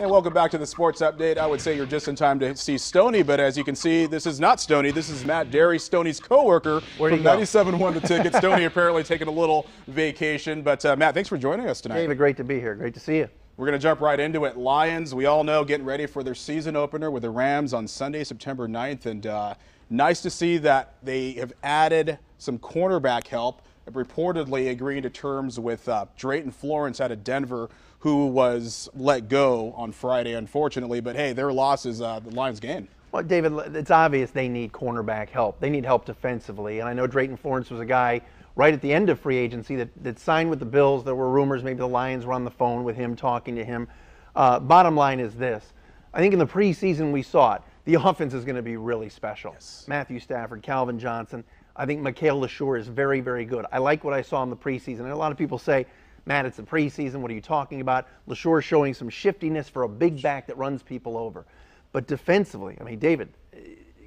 And welcome back to the Sports Update. I would say you're just in time to see Stoney, but as you can see, this is not Stoney. This is Matt Dery, Stoney's coworker from 97.1 The Ticket. Stoney apparently taking a little vacation. But Matt, thanks for joining us tonight. David, great to be here. Great to see you. We're going to jump right into it. Lions, we all know, getting ready for their season opener with the Rams on Sunday, September 9th. And nice to see that they have added some cornerback help, reportedly agreeing to terms with Drayton Florence out of Denver, who was let go on Friday, unfortunately. But, hey, their loss is the Lions' gain. Well, David, it's obvious they need cornerback help. They need help defensively. And I know Drayton Florence was a guy right at the end of free agency that signed with the Bills. There were rumors maybe the Lions were on the phone with him, talking to him. Bottom line is this. I think in the preseason we saw it. The offense is going to be really special. Yes. Matthew Stafford, Calvin Johnson. I think Mikael LeSure is very, very good. I like what I saw in the preseason. And a lot of people say, Matt, it's the preseason. What are you talking about? LeSure showing some shiftiness for a big back that runs people over. But defensively, I mean, David,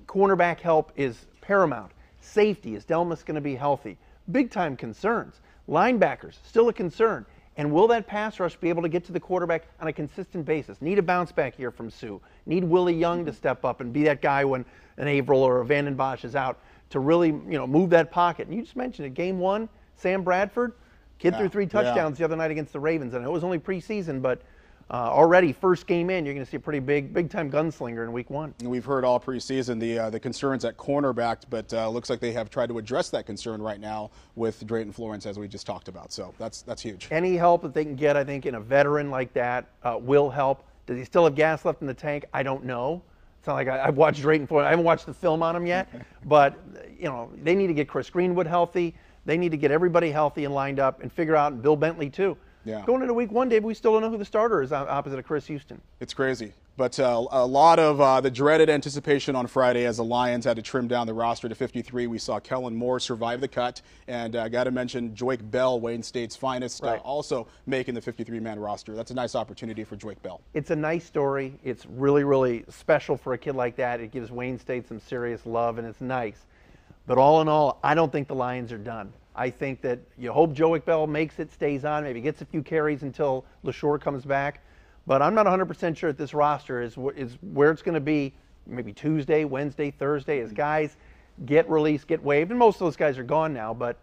cornerback help is paramount. Safety, is Delmas going to be healthy? Big-time concerns. Linebackers, still a concern. And will that pass rush be able to get to the quarterback on a consistent basis? Need a bounce back here from Sue. Need Willie Young to step up and be that guy when an Averill or a Vanden Bosch is out to really, move that pocket. And you just mentioned it, game one, Sam Bradford, kid threw 3 touchdowns the other night against the Ravens. And it was only preseason, but already first game in, you're going to see a pretty big-time gunslinger in week one. We've heard all preseason the concerns at cornerback, but looks like they have tried to address that concern right now with Drayton Florence, as we just talked about. So that's huge. Any help that they can get, I think, in a veteran like that will help. Does he still have gas left in the tank? I don't know. It's not like I've watched Drayton Florence. I haven't watched the film on him yet, but they need to get Chris Greenwood healthy. They need to get everybody healthy and lined up and figure out, and Bill Bentley too. Yeah. Going into week one, Dave, we still don't know who the starter is opposite of Chris Houston. It's crazy. But a lot of the dreaded anticipation on Friday as the Lions had to trim down the roster to 53. We saw Kellen Moore survive the cut. And I got to mention Joique Bell, Wayne State's finest, also making the 53-man roster. That's a nice opportunity for Joique Bell. It's a nice story. It's really, really special for a kid like that. It gives Wayne State some serious love, and it's nice. But all in all, I don't think the Lions are done. I think that you hope Joique Bell makes it, stays on, maybe gets a few carries until LeSure comes back. But I'm not 100% sure that this roster is where it's going to be maybe Tuesday, Wednesday, Thursday as guys get released, get waived. And most of those guys are gone now. But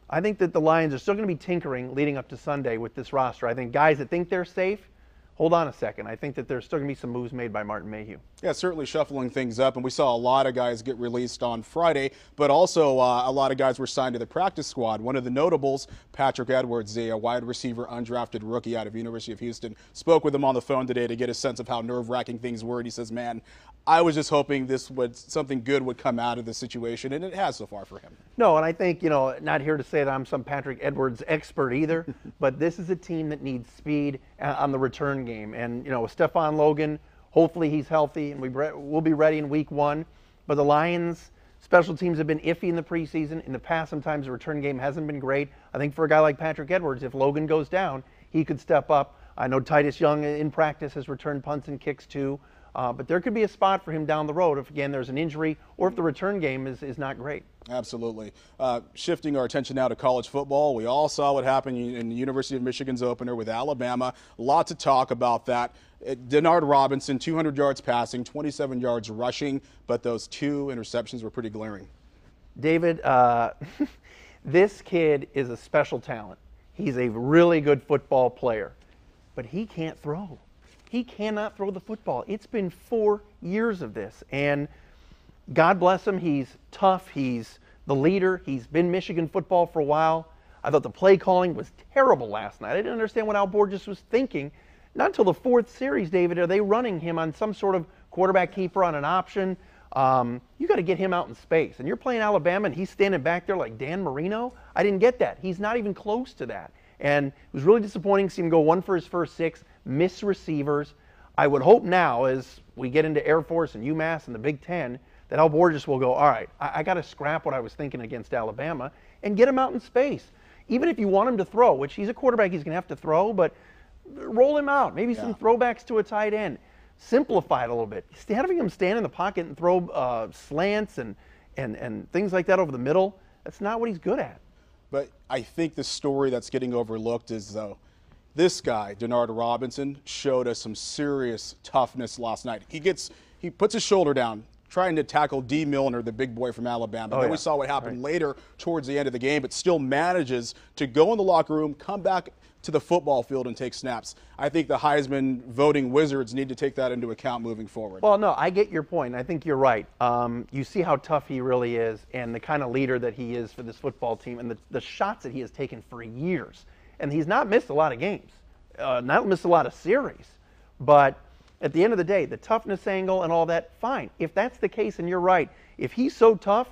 I think that the Lions are still going to be tinkering leading up to Sunday with this roster. I think guys that think they're safe, hold on a second. I think that there's still going to be some moves made by Martin Mayhew. Yeah, certainly shuffling things up. And we saw a lot of guys get released on Friday, but also a lot of guys were signed to the practice squad. One of the notables, Patrick Edwards, a wide receiver, undrafted rookie out of University of Houston, spoke with him on the phone today to get a sense of how nerve-wracking things were. And he says, man, I was just hoping something good would come out of the situation, and it has so far for him. No, and I think, not here to say that I'm some Patrick Edwards expert either, but this is a team that needs speed on the return game. And, with Stephon Logan, hopefully he's healthy, and we'll be ready in week one. But the Lions' special teams have been iffy in the preseason. In the past, sometimes the return game hasn't been great. I think for a guy like Patrick Edwards, if Logan goes down, he could step up. I know Titus Young in practice has returned punts and kicks too. But there could be a spot for him down the road if, again, there's an injury or if the return game is not great. Absolutely. Shifting our attention now to college football, we all saw what happened in the University of Michigan's opener with Alabama. Lots of talk about that. Denard Robinson, 200 yards passing, 27 yards rushing, but those 2 interceptions were pretty glaring. David, this kid is a special talent. He's a really good football player, but he can't throw. He cannot throw the football. It's been 4 years of this, and God bless him. He's tough. He's the leader. He's been Michigan football for a while. I thought the play calling was terrible last night. I didn't understand what Al Borges was thinking. Not until the 4th series, David, are they running him on some sort of quarterback keeper on an option. You got to get him out in space. And you're playing Alabama, and he's standing back there like Dan Marino. I didn't get that. He's not even close to that. And it was really disappointing to see him go 1 for his first 6, miss receivers. I would hope now, as we get into Air Force and UMass and the Big Ten, that Al Borges will go, all right, I got to scrap what I was thinking against Alabama and get him out in space. Even if you want him to throw, which he's a quarterback, he's going to have to throw, but roll him out. Maybe some throwbacks to a tight end. Simplify it a little bit. Having him stand in the pocket and throw slants and things like that over the middle, that's not what he's good at. But I think the story that's getting overlooked is, though, This guy, Denard Robinson, showed us some serious toughness last night. He puts his shoulder down, trying to tackle D. Milner, the big boy from Alabama. Then we saw what happened later towards the end of the game, but still manages to go in the locker room, come back to the football field and take snaps. I think the Heisman voting wizards need to take that into account moving forward. Well, no, I get your point. I think you're right. You see how tough he really is and the kind of leader that he is for this football team and the shots that he has taken for years. And he's not missed a lot of games, not missed a lot of series. But at the end of the day, the toughness angle and all that, fine. If that's the case, and you're right, if he's so tough,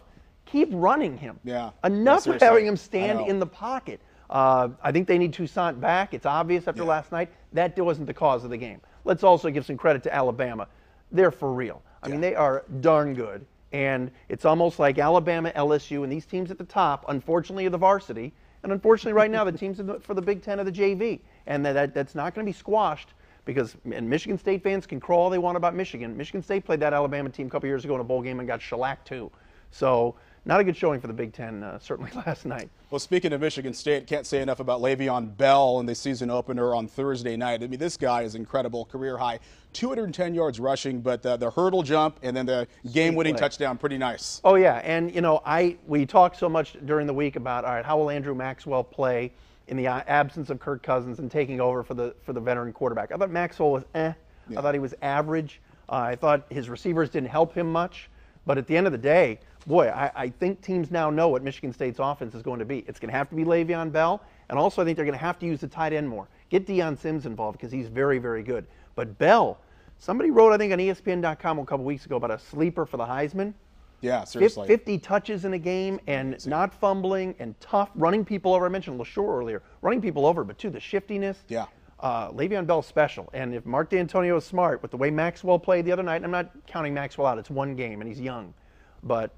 keep running him. Yeah. Enough of having him stand in the pocket. I think they need Toussaint back. It's obvious after last night. That wasn't the cause of the game. Let's also give some credit to Alabama. They're for real. I mean, they are darn good. And it's almost like Alabama, LSU, and these teams at the top, unfortunately, are the varsity. And unfortunately, right now, the teams for the Big Ten are the JV. And that's not going to be squashed because and Michigan State fans can crawl all they want about Michigan. Michigan State played that Alabama team a couple years ago in a bowl game and got shellacked too. So not a good showing for the Big Ten, certainly last night. Well, speaking of Michigan State, can't say enough about LeVeon Bell in the season opener on Thursday night. I mean, this guy is incredible, career high, 210 yards rushing, but the hurdle jump and then the game-winning touchdown, pretty nice. Oh, yeah, and, you know, we talked so much during the week about, all right, how will Andrew Maxwell play in the absence of Kirk Cousins and taking over for the veteran quarterback. I thought Maxwell was I thought he was average. I thought his receivers didn't help him much. But at the end of the day, boy, I think teams now know what Michigan State's offense is going to be. It's going to have to be Le'Veon Bell, and also I think they're going to have to use the tight end more. Get Deion Sims involved because he's very, very good. But Bell, somebody wrote, I think, on ESPN.com a couple weeks ago about a sleeper for the Heisman. Yeah, seriously. 50 touches in a game and not fumbling and tough, running people over. I mentioned LaSure earlier, running people over, but too, the shiftiness. Yeah. Le'Veon Bell's special. And if Mark D'Antonio is smart with the way Maxwell played the other night, and I'm not counting Maxwell out, it's one game and he's young. But,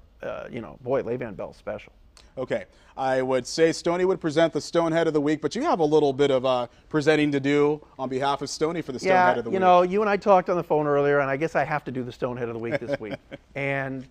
you know, boy, Le'Veon Bell's special. Okay. I would say Stoney would present the Stonehead of the Week, but you have a little bit of presenting to do on behalf of Stoney for the Stonehead of the Week. Yeah, you know, you and I talked on the phone earlier, and I guess I have to do the Stonehead of the Week this week. And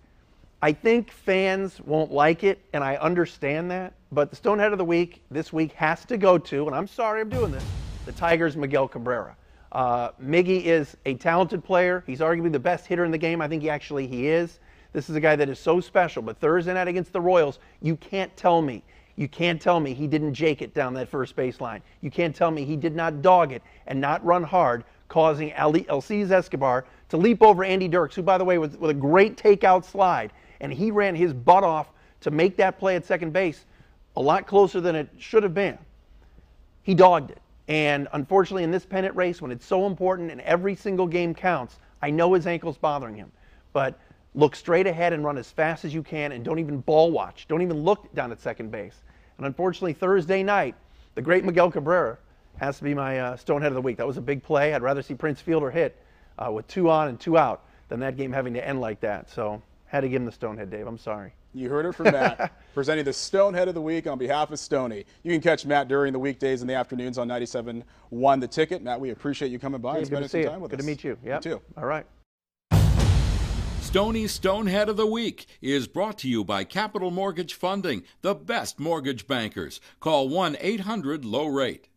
I think fans won't like it, and I understand that, but the Stonehead of the Week this week has to go to, and I'm sorry I'm doing this, the Tigers' Miguel Cabrera. Miggy is a talented player. He's arguably the best hitter in the game. I think he is. This is a guy that is so special, but Thursday night against the Royals, you can't tell me he didn't jake it down that first baseline. You can't tell me he did not dog it and not run hard, causing Alcides Escobar to leap over Andy Dirks, who, by the way, with a great takeout slide, and he ran his butt off to make that play at second base a lot closer than it should have been. He dogged it. And unfortunately, in this pennant race, when it's so important and every single game counts, I know his ankle's bothering him. But look straight ahead and run as fast as you can and don't even ball watch. Don't even look down at second base. And unfortunately, Thursday night, the great Miguel Cabrera has to be my Stonehead of the Week. That was a big play. I'd rather see Prince Fielder hit with 2 on and 2 out than that game having to end like that. So had to give him the Stonehead, Dave. I'm sorry. You heard it from Matt, presenting the Stonehead of the Week on behalf of Stoney. You can catch Matt during the weekdays and the afternoons on 97.1 The Ticket. Matt, we appreciate you coming by and spending some time with us. Good to meet you. Yep. You too. All right. Stoney's Stonehead of the Week is brought to you by Capital Mortgage Funding, the best mortgage bankers. Call 1-800-LOW-RATE.